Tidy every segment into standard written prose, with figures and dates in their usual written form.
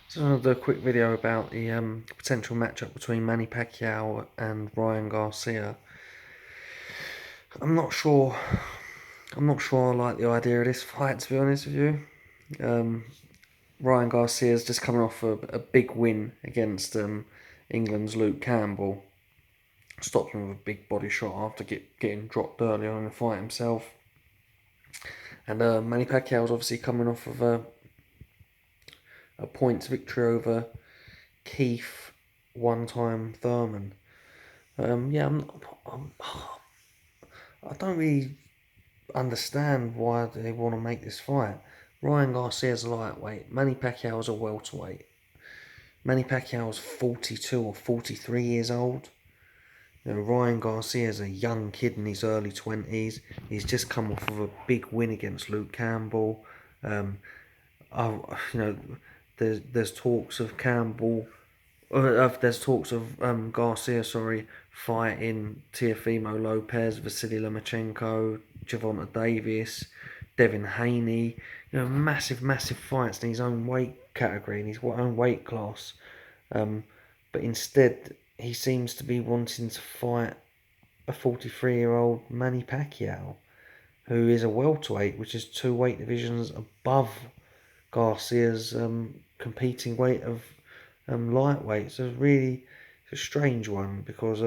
So I'll do a quick video about the potential matchup between Manny Pacquiao and Ryan Garcia. I'm not sure. I'm not sure I like the idea of this fight, to be honest with you. Um, Ryan Garcia's just coming off a big win against England's Luke Campbell. Stopped him with a big body shot after getting dropped early on in the fight himself. And Manny Pacquiao's obviously coming off of a points victory over Keith, one-time Thurman. Yeah, I don't really understand why they want to make this fight. Ryan Garcia's a lightweight. Manny Pacquiao's a welterweight. Manny Pacquiao's 42 or 43 years old. Ryan Garcia's a young kid in his early 20s. He's just come off of a big win against Luke Campbell. Um, I, you know, there's talks of Campbell. There's talks of Garcia, fighting Teofimo Lopez, Vasily Lomachenko, Gervonta Davis, Devin Haney. Massive, massive fights in his own weight category, in his own weight class. But instead, he seems to be wanting to fight a 43-year-old Manny Pacquiao, who is a welterweight, which is two weight divisions above Garcia's competing weight of lightweight. So it's a strange one because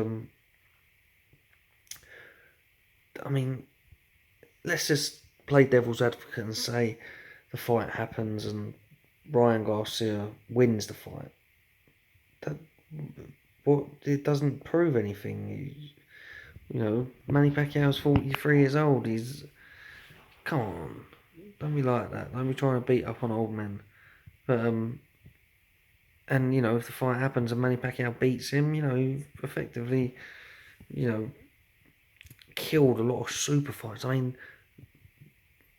I mean, let's just play devil's advocate and say the fight happens and Ryan Garcia wins the fight. That it doesn't prove anything. Manny Pacquiao's 43 years old. Come on, don't be like that. Don't be trying to beat up on old men. But and if the fight happens and Manny Pacquiao beats him, he effectively, you know, killed a lot of super fights. I mean,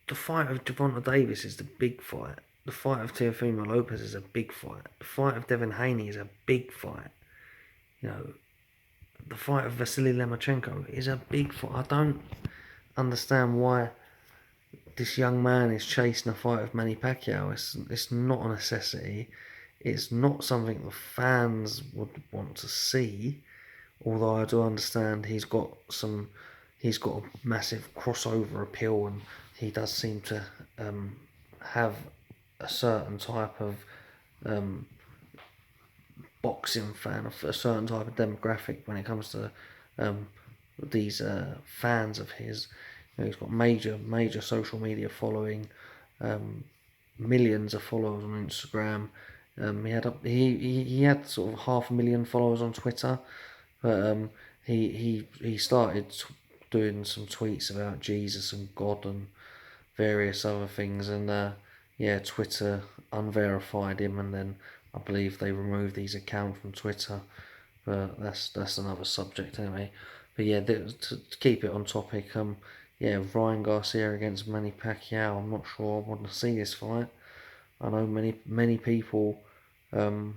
the fight of Gervonta Davis is the big fight. The fight of Teofimo Lopez is a big fight. The fight of Devin Haney is a big fight. The fight of Vasily Lomachenko is a big fight. I don't understand why this young man is chasing a fight of Manny Pacquiao. It's not a necessity. It's not something the fans would want to see. Although I do understand he's got a massive crossover appeal, and he does seem to have a certain type of boxing fan, of a certain type of demographic when it comes to these fans of his. He's got major social media following, millions of followers on Instagram. He had sort of 500,000 followers on Twitter, but he started doing some tweets about Jesus and God and various other things, and Twitter unverified him, and then I believe they removed his account from Twitter. But that's another subject anyway. But yeah, to keep it on topic, Ryan Garcia against Manny Pacquiao. I'm not sure I want to see this fight. I know many people, they're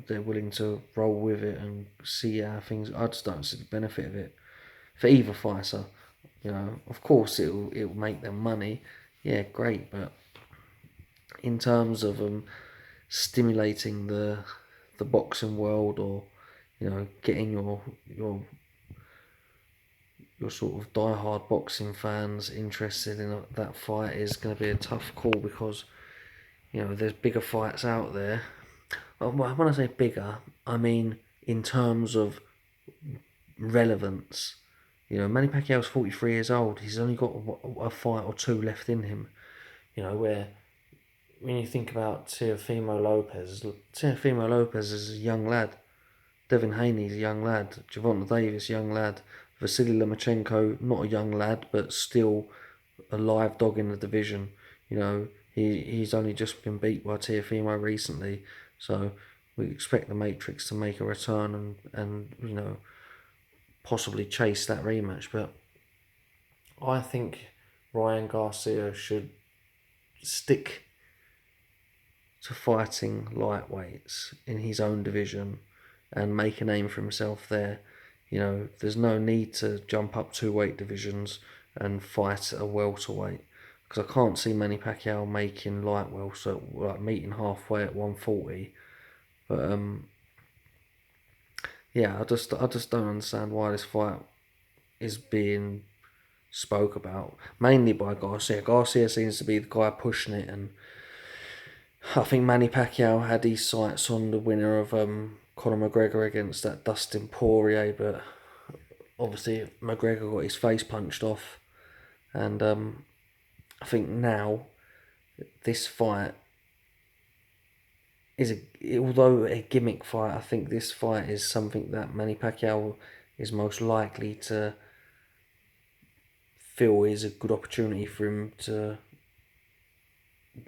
willing to roll with it and see how things. I just don't see the benefit of it for either fighter. Of course it'll make them money. Yeah, great, but in terms of stimulating the boxing world, or getting your sort of die-hard boxing fans interested in that fight is going to be a tough call, because there's bigger fights out there. When I say bigger, I mean in terms of relevance. Manny Pacquiao's 43 years old. He's only got a fight or two left in him. Where when you think about Teofimo Lopez is a young lad. Devin Haney's a young lad. Gervonta Davis, young lad. Vasily Lomachenko, not a young lad, but still a live dog in the division. He's only just been beat by Teofimo recently, so we expect the Matrix to make a return and possibly chase that rematch. But I think Ryan Garcia should stick to fighting lightweights in his own division and make a name for himself there. There's no need to jump up two weight divisions and fight a welterweight. because I can't see Manny Pacquiao making light well, so like meeting halfway at 140. But yeah, I just don't understand why this fight is being spoke about, mainly by Garcia. Garcia seems to be the guy pushing it, and I think Manny Pacquiao had his sights on the winner of Conor McGregor against that Dustin Poirier, but obviously McGregor got his face punched off, and I think now this fight is although a gimmick fight, I think this fight is something that Manny Pacquiao is most likely to feel is a good opportunity for him to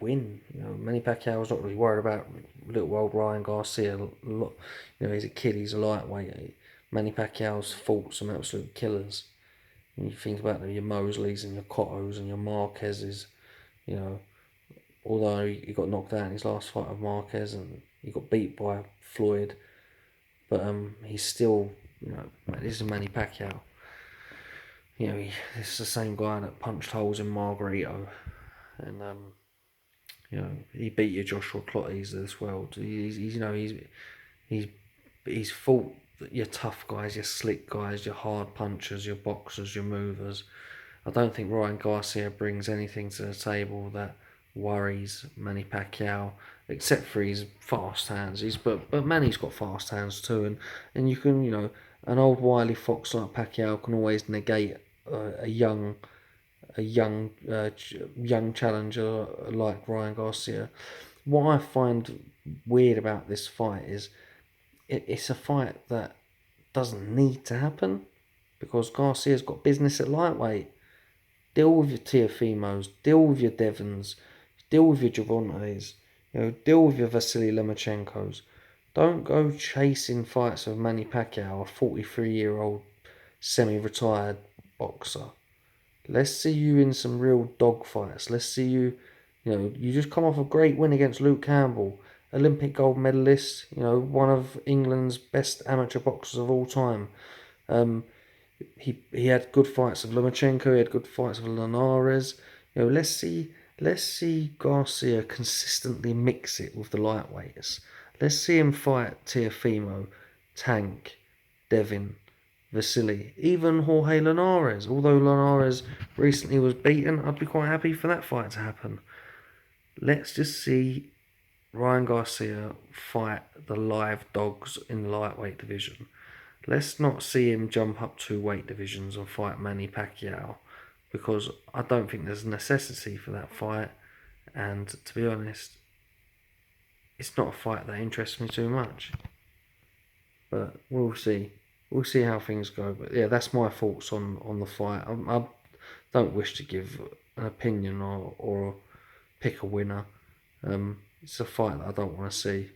win. You know, Manny Pacquiao's not really worried about little old Ryan Garcia. You know, he's a kid, he's a lightweight. Manny Pacquiao's fought some absolute killers. And you think about your Mosleys and your Cottos and your Marquezes, you know, although he got knocked out in his last fight of Marquez and he got beat by Floyd, but he's still, you know, this is Manny Pacquiao. You know, this is the same guy that punched holes in Margarito, and you know, he beat your Joshua Clotties of this world. He's you know he's he's fought your tough guys, your slick guys, your hard punchers, your boxers, your movers. I don't think Ryan Garcia brings anything to the table that worries Manny Pacquiao, except for his fast hands. But Manny's got fast hands too, and you can, you know, an old wily fox like Pacquiao can always negate a young challenger like Ryan Garcia. What I find weird about this fight is it's a fight that doesn't need to happen because Garcia's got business at lightweight. Deal with your Teofimos, deal with your Devons, deal with your Gervontas, you know, deal with your Vasily Lomachenkos. Don't go chasing fights with Manny Pacquiao, a 43-year-old semi-retired boxer. Let's see you in some real dog fights. Let's see you, you know, you just come off a great win against Luke Campbell, Olympic gold medalist, you know, one of England's best amateur boxers of all time. Um, he had good fights with Lomachenko. He had good fights with Linares. You know, let's see Garcia consistently mix it with the lightweights. Let's see him fight Teofimo, Tank, Devin, Vasily, even Jorge Linares. Although Linares recently was beaten, I'd be quite happy for that fight to happen. Let's just see Ryan Garcia fight the live dogs in the lightweight division. Let's not see him jump up 2 weight divisions and fight Manny Pacquiao, because I don't think there's a necessity for that fight, and to be honest, it's not a fight that interests me too much. But we'll see. We'll see how things go. But yeah, that's my thoughts on the fight. I don't wish to give an opinion or pick a winner. It's a fight that I don't want to see.